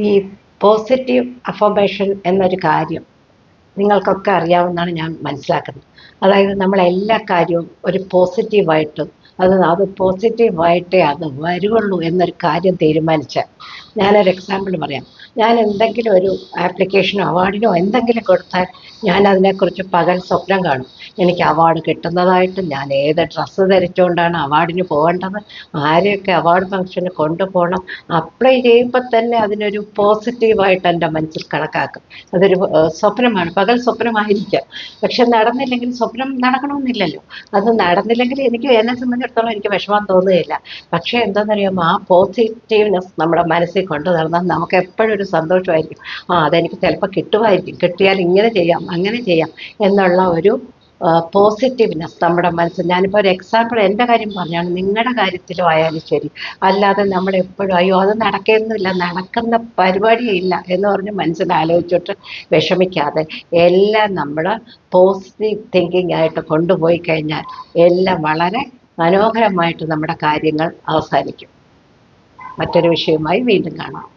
ഈ positive affirmation എന്നൊരു കാര്യം നിങ്ങൾക്കൊക്കെ അറിയാവുന്നതാണ് ഞാൻ മനസ്സിലാക്കുന്നത്. അതായത് നമ്മളെല്ലാ കാര്യവും ഒരു പോസിറ്റീവായിട്ട് അത് പോസിറ്റീവായിട്ടേ അത് വരുള്ളൂ എന്നൊരു കാര്യം തീരുമാനിച്ചാൽ, ഞാനൊരു എക്സാമ്പിൾ പറയാം. ഞാൻ എന്തെങ്കിലും ഒരു ആപ്ലിക്കേഷനോ അവാർഡിനോ എന്തെങ്കിലും കൊടുത്താൽ ഞാൻ അതിനെക്കുറിച്ച് പകൽ സ്വപ്നം കാണും. എനിക്ക് അവാർഡ് കിട്ടുന്നതായിട്ട്, ഞാൻ ഏത് ഡ്രസ്സ് ധരിച്ചുകൊണ്ടാണ് അവാർഡിന് പോകേണ്ടത്, ആരെയൊക്കെ അവാർഡ് ഫംഗ്ഷന് കൊണ്ടുപോകണം, അപ്ലൈ ചെയ്യുമ്പോൾ തന്നെ അതിനൊരു പോസിറ്റീവായിട്ട് എൻ്റെ മനസ്സിൽ കണക്കാക്കും. അതൊരു സ്വപ്നമാണ്, പകൽ സ്വപ്നമായിരിക്കാം. പക്ഷെ നടന്നില്ലെങ്കിൽ സ്വപ്നം നടക്കണമെന്നില്ലല്ലോ. അത് നടന്നില്ലെങ്കിൽ എന്നെ സംബന്ധിച്ചിടത്തോളം എനിക്ക് വിഷമം തോന്നുകയില്ല. പക്ഷേ എന്താണെന്നറിയാമോ, ആ പോസിറ്റീവ്നെസ് നമ്മുടെ മനസ്സിൽ കൊണ്ടു നടന്നാൽ നമുക്ക് എപ്പോഴും ഒരു സന്തോഷമായിരിക്കും. അതെനിക്ക് ചിലപ്പോൾ കിട്ടുമായിരിക്കും, കിട്ടിയാൽ ഇങ്ങനെ ചെയ്യാം അങ്ങനെ ചെയ്യാം എന്നുള്ള ഒരു പോസിറ്റീവ്നെസ് നമ്മുടെ മനസ്സിൽ. ഞാനിപ്പോൾ ഒരു എക്സാമ്പിൾ എൻ്റെ കാര്യം പറഞ്ഞാണ്, നിങ്ങളുടെ കാര്യത്തിലും ആയാലും ശരി. അല്ലാതെ നമ്മളെപ്പോഴും അയ്യോ അത് നടക്കുന്നില്ല, നടക്കുന്ന പരിപാടിയേ ഇല്ല എന്ന് പറഞ്ഞ് മനസ്സിലാലോചിച്ചിട്ട് വിഷമിക്കാതെ എല്ലാം നമ്മൾ പോസിറ്റീവ് തിങ്കിങ് ആയിട്ട് കൊണ്ടുപോയി കഴിഞ്ഞാൽ എല്ലാം വളരെ മനോഹരമായിട്ട് നമ്മുടെ കാര്യങ്ങൾ അവസാനിക്കും. മറ്റൊരു വിഷയവുമായി വീണ്ടും കാണാം.